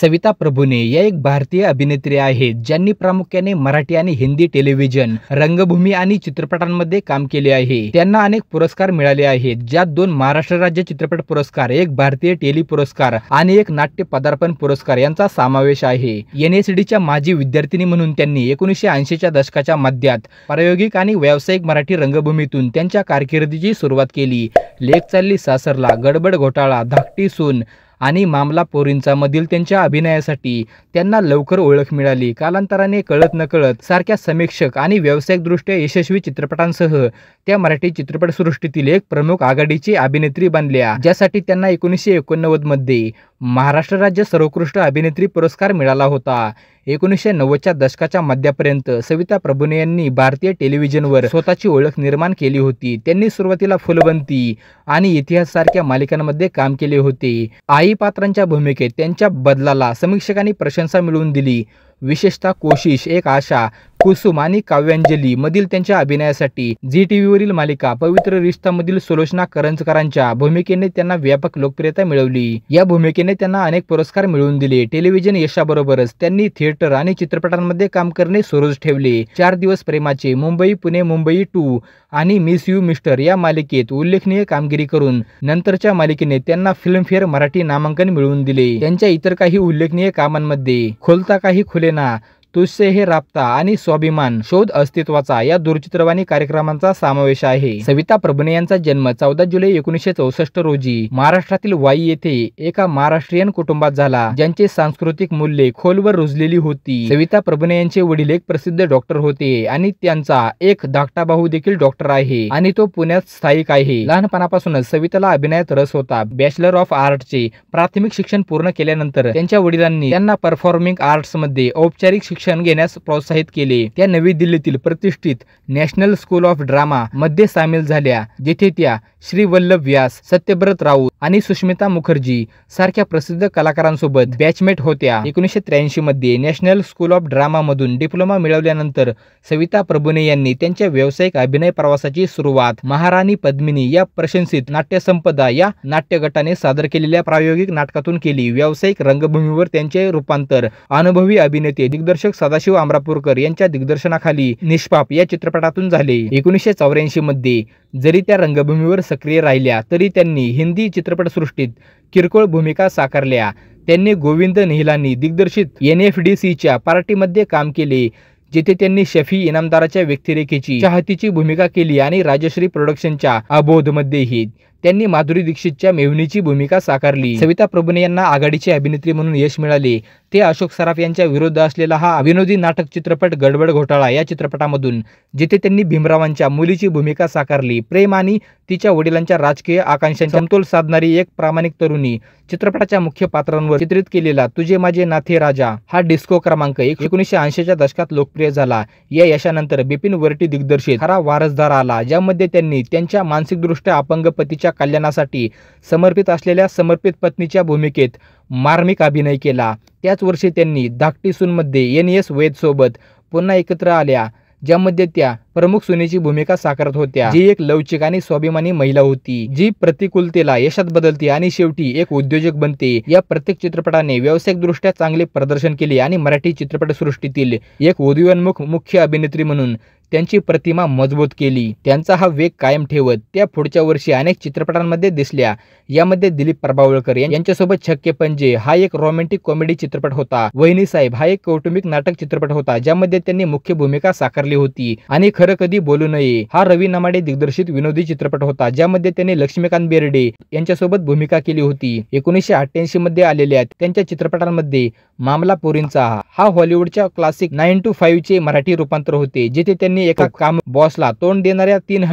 सविता प्रभूणे या एक भारतीय अभिनेत्री आहेत ज्यांनी प्रामुख्याने मराठी आणि हिंदी टेलिव्हिजन, रंगभूमी आणि चित्रपटांमध्ये काम केले आहे। त्यांना अनेक पुरस्कार मिळाले आहेत, ज्यात 2 महाराष्ट्र राज्य चित्रपट पुरस्कार, एक भारतीय टेली पुरस्कार आणि एक नाट्य पदार्पण पुरस्कार यांचा समावेश आहे। NSDच्या माजी विद्यार्थिनी म्हणून त्यांनी 1980च्या दशकाच्या मध्यात प्रायोगिक आणि व्यावसायिक मराठी रंगभूमीतून त्यांच्या कारकिर्दीची सुरुवात केली। लेक चालली सासरला, गडबड घोटाळा, धाकटी सून आणि मामला पोरींचा मधील त्यांच्या अभिनयासाठी त्यांना लवकर ओळख मिळाली। कालांतराने कळत नकळत सारख्या समीक्षक आणि व्यावसायिकदृष्ट्या यशस्वी चित्रपटांसह त्या मराठी चित्रपटसृष्टीतील एक प्रमुख आघाडीची अभिनेत्री बनल्या, ज्यासाठी त्यांना 1989 मध्ये महाराष्ट्र राज्य सर्वोत्कृष्ट अभिनेत्री पुरस्कार मिळाला होता। 1990च्या दशकाच्या मध्यापर्यंत सविता प्रभूणे यांनी भारतीय टेलिव्हिजनवर स्वतःची ओळख निर्माण केली होती। त्यांनी सुरुवातीला फुलवंती आणि इतिहास सारख्या मालिकांमध्ये काम केले होते। आई पात्रांच्या भूमिकेत त्यांच्या बदलाला समीक्षकांनी प्रशंसा मिळवून दिली। विशेषतः कोशिश, एक आशा, कुसुम आणि काव्यांजली मधील त्यांच्या अभिनयासाठी झी टीव्हीवरील मालिका पवित्र रिश्ता मधील सुलोचना करंजकरांच्या भूमिकेने त्यांना व्यापक लोकप्रियता मिळवली। या भूमिकेने त्यांना अनेक पुरस्कार मिळवून दिले। टेलिव्हिजन यशाबरोबरच त्यांनी थिएटर आणि चित्रपटांमध्ये काम करणे सुरूच ठेवले। 4 दिवस प्रेमाचे, मुंबई पुणे मुंबई 2 आणि मिस यू मिस्टर या मालिकेत उल्लेखनीय कामगिरी करून नंतरच्या मालिकेने त्यांना फिल्मफेअर मराठी नामांकन मिळवून दिले। त्यांच्या इतर काही उल्लेखनीय कामांमध्ये खुलता काही खुलेना, तुझसे हे राबता आणि स्वाभिमान, शोध अस्तित्वाचा या दूरचित्रवाणी कार्यक्रमांचा समावेश आहे। सविता प्रभूणे यांचा जन्म 14 जुलै 1964 रोजी महाराष्ट्रातील वाई येथे एका महाराष्ट्रीयन कुटुंबात झाला, ज्यांचे सांस्कृतिक मूल्ये खोलवर रुजलेली होती। सविता प्रभूणे यांचे वडील एक प्रसिद्ध डॉक्टर होते आणि त्यांचा एक धाकटा भाऊ देखील डॉक्टर आहे आणि तो पुण्यात स्थायिक आहे। लहानपणापासूनच सविताला अभिनयात रस होता। बॅचलर ऑफ आर्टचे प्राथमिक शिक्षण पूर्ण केल्यानंतर त्यांच्या वडिलांनी त्यांना परफॉर्मिंग आर्ट्समध्ये औपचारिक शिक्षण घेण्यास प्रोत्साहित केले। त्या नवी दिल्लीतील प्रतिष्ठित नॅशनल स्कूल ऑफ ड्रामा मध्ये सामील झाल्या, जिथे त्या श्री वल्लभ व्यास, सत्यव्रत राऊत आणि सुष्मिता मुखर्जी सारख्या प्रसिद्ध कलाकारांसोबत बॅचमेट होत्या। 1983 मध्ये नॅशनल स्कूल ऑफ ड्रामा मधून डिप्लोमा मिळवल्यानंतर सविता प्रभूणे यांनी त्यांच्या व्यावसायिक अभिनय प्रवासाची सुरुवात महाराणी पद्मिनी या प्रशंसित नाट्यसंपदा या नाट्यगटाने सादर केलेल्या प्रायोगिक नाटकातून केली। व्यावसायिक रंगभूमीवर त्यांचे रूपांतर अनुभवी अभिनेते दिग्दर्शक सदाशिव आमरापूरकर यांच्या दिग्दर्शनाखाली निष्पाप या चित्रपटातून झाले। 1984 मध्ये जरी त्या रंगभूमीवर सक्रिय राहिल्या तरी त्यांनी हिंदी चित्रपटसृष्टीत किरकोळ भूमिका साकारल्या। त्यांनी गोविंद निहलानी दिग्दर्शित NFDCच्या पार्टीमध्ये काम केले, जिथे त्यांनी शफी इनामदाराच्या व्यक्तिरेखेची चाहतीची भूमिका केली आणि राजश्री प्रोडक्शनच्या अबोधमध्येही त्यांनी माधुरी दीक्षितच्या मेव्हणीची भूमिका साकारली। सविता प्रभूणे यांना आघाडीची अभिनेत्री म्हणून यश मिळाले ते अशोक सराफ यांच्या विरुद्ध असलेला हा विनोदी नाटक चित्रपट गडबड घोटाळा या चित्रपटामधून, जिथे त्यांनी भीमरावांच्या मुलीची भूमिका साकारली। प्रेम आणि तिच्या वडिलांच्या राजकीय आकांक्षांचा समतोल साधणारी एक प्रामाणिक तरुणी चित्रपटाच्या मुख्य पात्रांवर चित्रित केलेला तुझे माझे नाथे राजा हा डिस्को क्रमांक 1980च्या दशकात लोकप्रिय झाला। या यशानंतर बिपिन वर्टी दिग्दर्शित खरा वारसदार आला, ज्यामध्ये त्यांनी त्यांच्या मानसिकदृष्ट्या अपंग पतीच्या कल्याणासाठी समर्पित असलेल्या समर्पित पत्नीच्या भूमिकेत मार्मिक अभिनय केला। त्याच वर्षी त्यांनी धाकटी सून मध्ये NS वैद सोबत पुन्हा एकत्र आल्या, ज्यामध्ये त्या प्रमुख सुनेची भूमिका साकारत होत्या, जी एक लवचिक आणि स्वाभिमानी महिला होती, जी प्रतिकूलतेला यशात बदलते आणि शेवटी एक उद्योजक बनते। या प्रत्येक चित्रपटाने व्यावसायिकदृष्ट्या चांगले प्रदर्शन केले आणि मराठी चित्रपटसृष्टीतील एक उदयोन्मुख मुख्य अभिनेत्री म्हणून त्यांची प्रतिमा मजबूत केली। त्यांचा हा वेग कायम ठेवत त्या पुढच्या वर्षी अनेक चित्रपटांमध्ये दिसल्या। यामध्ये दिलीप प्रभावळकर यांच्यासोबत छक्के पंजे हा एक रोमॅन्टिक कॉमेडी चित्रपट होता। वहिनी साहेब हा एक कौटुंबिक नाटक चित्रपट होता, ज्यामध्ये त्यांनी मुख्य भूमिका साकारली होती। आणि खरं कधी बोलू नये हा रवी नमाडे दिग्दर्शित विनोदी चित्रपट होता, ज्यामध्ये त्यांनी लक्ष्मीकांत बेर्डे यांच्यासोबत भूमिका केली होती। 1988 मध्ये आलेल्या त्यांच्या चित्रपटांमध्ये मामला पोरींचा हा हॉलिवूडच्या क्लासिक 9 to 5 चे मराठी रूपांतर होते, जिथे त्यांनी एका काम बॉसला तोंड देणाऱ्या तीन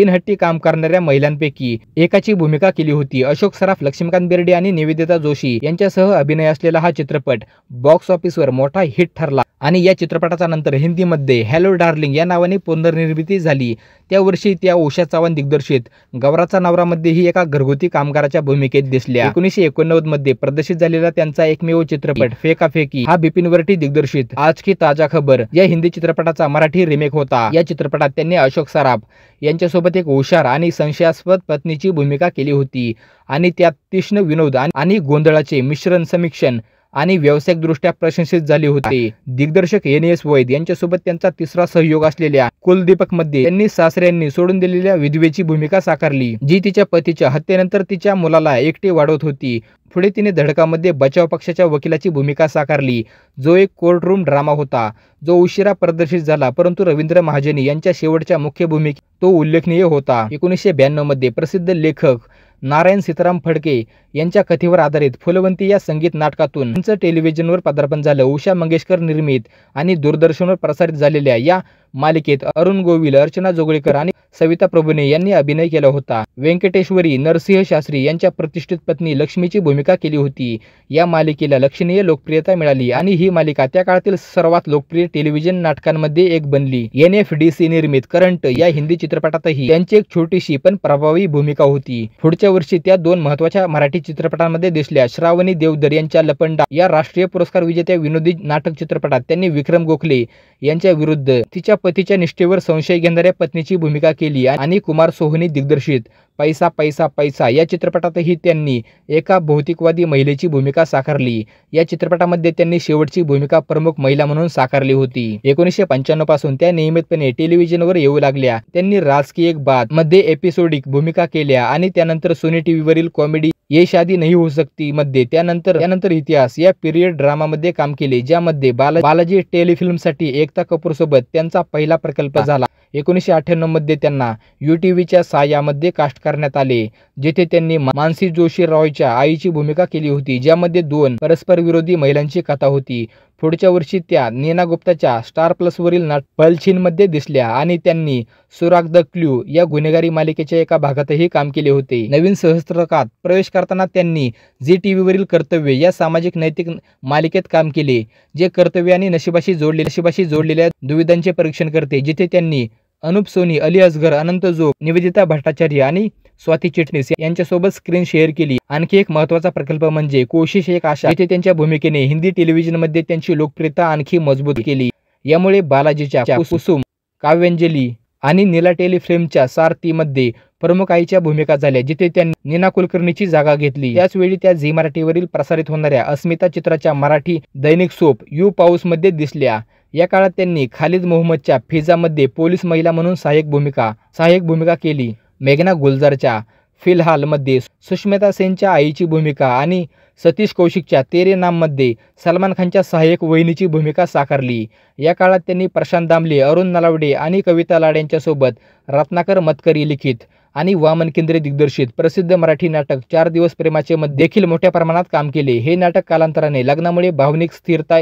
हट्टी काम करणाऱ्या महिलांपैकी एकाची भूमिका केली होती। अशोक सराफ, लक्ष्मीकांत बेर्डे आणि निवेदिता जोशी यांच्यासह अभिनय असलेला हा चित्रपट बॉक्स ऑफिसवर मोठा हिट ठरला आणि या चित्रपटाचा नंतर हिंदीमध्ये हॅलो डार्लिंग या नावाने पुनर्निर्मिती झाली। त्या वर्षी त्या उषा चव्हाण दिग्दर्शित गौराचा नवरा मध्येही एका घरगुती कामगाराच्या भूमिकेत दिसल्या। 1989 मध्ये प्रदर्शित झालेला त्यांचा एकमेव चित्रपट फेकाफेकी हा बिपिन वर्टी दिग्दर्शित आज की ताजा खबर या हिंदी चित्रपटाचा मराठी रिमेक होता। या चित्रपटात त्यांनी अशोक सराफ यांच्यासोबत एक हुशार आणि संशयास्पद पत्नीची भूमिका केली होती आणि त्यात तीक्ष्ण विनोद आणि गोंधळाचे मिश्रण समीक्षण आणि व्यावसायिकदृष्ट्या प्रशंसित झाले होते. दिग्दर्शक NS वैद यांच्यासोबत त्यांचा तिसरा सहयोग असलेल्या कुलदीपक मध्ये त्यांनी सासऱ्यांनी सोडून दिलेल्या विधवेची भूमिका साकारली, जी तिच्या पतीच्या हत्येनंतर तिच्या मुलाला एकटे वाढवत होती. पुढे तिने धडकामध्ये बचाव पक्षाच्या वकिलाची भूमिका साकारली, जो एक कोर्टरूम ड्रामा होता, जो उशिरा प्रदर्शित झाला, परंतु रवींद्र महाजनी यांच्या शेवटच्या मुख्य भूमिकेत तो उल्लेखनीय होता. 1992 मध्ये प्रसिद्ध लेखक नारायण सीताराम फडके यांच्या कथेवर आधारित फुलवंती या संगीत नाटकातून त्यांचं टेलिव्हिजनवर पदार्पण झालं. उषा मंगेशकर निर्मित आणि दूरदर्शनवर प्रसारित झालेल्या या मालिकेत अरुण गोविल, अर्चना जोगळेकर आणि सविता प्रभूने यांनी अभिनय केला होता. व्यंकटेश्वरी नरसिंह शास्त्री यांच्या प्रतिष्ठित पत्नी लक्ष्मीची भूमिका केली होती. या मालिकेला लक्षणीय लोकप्रियता मिळाली आणि ही मालिका त्या काळातील सर्वात लोकप्रिय टेलिव्हिजन नाटकांमध्ये एक बनली. NFDC निर्मित करंट या हिंदी चित्रपटातही त्यांची एक छोटीशी पण प्रभावी भूमिका होती. पुढच्या वर्षी त्या 2 महत्त्वाच्या मराठी चित्रपटांमध्ये दिसल्या. श्रावणी देवधर यांच्या लपंडा या राष्ट्रीय पुरस्कार विजेत्या विनोदी नाटक चित्रपटात त्यांनी विक्रम गोखले यांच्या विरुद्ध तिच्या पतीच्या निष्ठेवर संशय घेणाऱ्या पत्नीची भूमिका केली आणि कुमार सोहनी दिग्दर्शित पैसा पैसा पैसा या चित्रपटातही त्यांनी एका भौतिकवादी महिलेची भूमिका साकारली. या चित्रपटामध्ये त्यांनी शेवटची भूमिका प्रमुख महिला म्हणून साकारली होती. 1995 पासून त्या नियमितपणे टेलिव्हिजनवर येऊ लागल्या. त्यांनी राज की एक बात मध्ये एपिसोडिक भूमिका केल्या आणि त्यानंतर सोनी टीव्हीवरील कॉमेडी ये शादी नहीं हो सकती मध्ये त्यानंतर इतिहास या पिरियड ड्रामामध्ये काम केले, ज्यामध्ये बालाजी टेलिफिल्मसाठी एकता कपूर सोबत त्यांचा पहिला प्रकल्प झाला. 1998 मध्ये त्यांना UTVच्या सायामध्ये कास्ट करण्यात आले, जिथे त्यांनी मानसी जोशी रॉयच्या आईची भूमिका केली होती, ज्यामध्ये 2 परस्पर विरोधी महिलांची कथा होती. पुढच्या वर्षी त्या नीना गुप्ताच्या स्टार प्लसवरील नाटक पलछिनमध्ये दिसल्या आणि त्यांनी सुराग द क्ल्यू या गुन्हेगारी मालिकेच्या एका भागातही काम केले होते. नवीन सहस्त्रकात प्रवेश करताना त्यांनी झी टीव्हीवरील कर्तव्य या सामाजिक नैतिक मालिकेत काम केले, जे कर्तव्य आणि नशिबाशी जोडलेल्या दुविधांचे परीक्षण करते, जिथे त्यांनी अनुप सोनी, अली असगर, अनंत जोग, निवेदिता भट्टाचार्य आणि स्वाती चिटणीस यांच्यासोबत स्क्रीन शेअर केली. आणखी एक महत्त्वाचा प्रकल्प म्हणजे कोशिश एक आशा, जिथे त्यांच्या भूमिकेने हिंदी टेलिव्हिजनमध्ये त्यांची लोकप्रियता आणखी मजबूत केली. यामुळे बालाजीच्या कुसुम, काव्यांजली आणि नीला टेलिफिल्मच्या सारथीमध्ये प्रमुख आईच्या भूमिका झाल्या, जिथे त्यांनी नीना कुलकर्णीची जागा घेतली. त्याचवेळी त्या झी मराठीवरील प्रसारित होणाऱ्या अस्मिता चित्राच्या मराठी दैनिक सोप यू पाऊस मध्ये दिसल्या. या काळात त्यांनी खालिद मोहम्मदच्या फिजामध्ये पोलीस महिला म्हणून सहाय्यक भूमिका केली. मेघना गुलजारच्या फिलहाल मध्ये सुष्मिता सेनच्या आईची भूमिका आणि सतीश कौशिकच्या तेरे नाम मध्ये सलमान खानच्या सहाय्यक वहिनीची भूमिका साकारली. या काळात त्यांनी प्रशांत दामले, अरुण नलावडे आणि कविता लाड यांच्यासोबत रत्नाकर मतकरी लिखित आणि वामन केंद्रे दिग्दर्शित प्रसिद्ध मराठी नाटक 4 दिवस प्रेमाचे मध्ये देखील मोठ्या प्रमाणात काम केले. हे नाटक कालांतराने लग्नामुळे भावनिक स्थिरता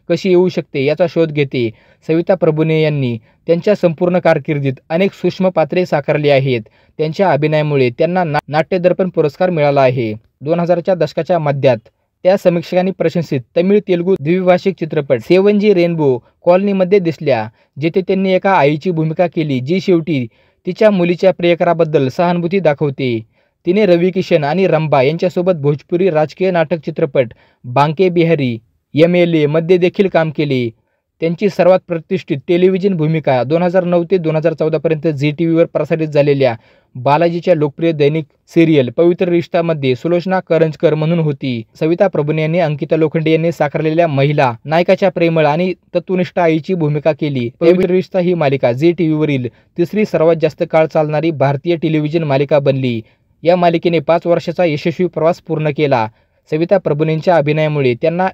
कशी येऊ शकते याचा शोध घेते. सविता प्रभूने यांनी त्यांच्या संपूर्ण कारकिर्दीत अनेक सूक्ष्म पात्रे साकारली आहेत. त्यांच्या अभिनयामुळे त्यांना नाट्य दर्पण पुरस्कार मिळाला आहे. 2000च्या दशकाच्या मध्यात त्या समीक्षकांनी प्रशंसित तमिळ तेलुगू द्विभाषिक चित्रपट 7G रेनबो कॉलनीमध्ये दिसल्या, जिथे त्यांनी एका आईची भूमिका केली, जी शेवटी तिच्या मुलीच्या प्रियकराबद्दल सहानुभूती दाखवते. तिने रवी किशन आणि रंभा यांच्यासोबत भोजपुरी राजकीय नाटक चित्रपट बांके बिहारी MLA मध्ये देखील काम केले. त्यांची सर्वात प्रतिष्ठित टेलिव्हिजन भूमिका 2009 ते 2014 पर्यंत झी टीव्हीवर प्रसारित झालेल्या बालाजीच्या लोकप्रिय दैनिक सिरियल पवित्र रिश्तामध्ये सुलोचना करंजकर म्हणून होती. सविता प्रभूने यांनी अंकिता लोखंडे यांनी साकारलेल्या महिला नायकाच्या प्रेमळ आणि तत्वनिष्ठ आईची भूमिका केली. पवित्र रिश्ता ही मालिका झी टीव्हीवरील तिसरी सर्वात जास्त काळ चालणारी भारतीय टेलिव्हिजन मालिका बनली. या मालिकेने 5 वर्षाचा यशस्वी प्रवास पूर्ण केला. सविता प्रभूंच्या अभिनयामुळे त्यांना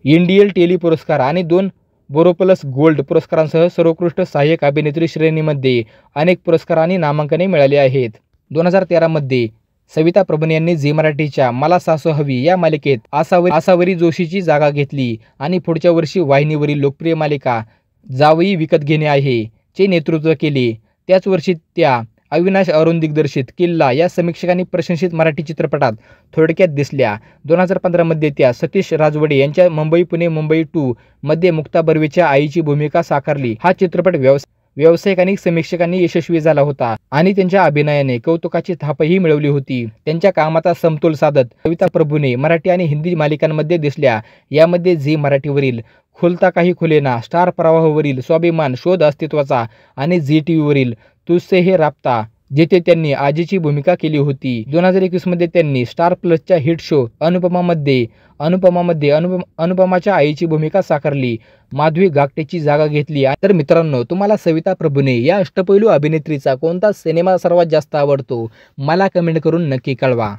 इंडियन टेली पुरस्कार आणि 2 बोरोप्लस गोल्ड पुरस्कारांसह सर्वोत्कृष्ट सहाय्यक अभिनेत्री श्रेणीमध्ये अनेक पुरस्कार आणि नामांकने मिळाली आहेत. 2013 मध्ये सविता प्रभूने यांनी झी मराठीच्या मला सासू हवी या मालिकेत आसावरी जोशीची जागा घेतली आणि पुढच्या वर्षी वाहिनीवरील लोकप्रिय मालिका जावई विकत घेणे आहे चे नेतृत्व केले. त्याच वर्षी त्या अविनाश अरुण दिग्दर्शित किल्ला या समीक्षकांनी प्रशंसित मराठी चित्रपटात थोडक्यात दिसल्या. 2015 मध्ये त्या सतीश राजवडे यांच्या मुंबई पुणे मुंबई 2 मध्ये मुक्ता बर्वेच्या आईची भूमिका साकारली. हा चित्रपट व्यावसायिक आणि समीक्षकांनी यशस्वी झाला होता आणि त्यांच्या अभिनयाने कौतुकाची थापही मिळवली होती. त्यांच्या कामाचा समतोल साधत सविता प्रभूने मराठी आणि हिंदी मालिकांमध्ये दिसल्या. यामध्ये झी मराठीवरील खुलता काही खुलेना, स्टार प्रवाहवरील स्वाभिमान शोध अस्तित्वाचा आणि झी टीव्हीवरील तुझसे हे राबता जेथे त्यांनी आजीची भूमिका केली होती. 2021 मध्ये त्यांनी स्टार प्लसच्या हिट शो अनुपमामध्ये अनुपमाच्या आईची भूमिका साकारली. माधवी गागटेची जागा घेतली. तर मित्रांनो, तुम्हाला सविता प्रभूने या अष्टपैलू अभिनेत्रीचा कोणता सिनेमा सर्वात जास्त आवडतो? मला कमेंट करून नक्की कळवा.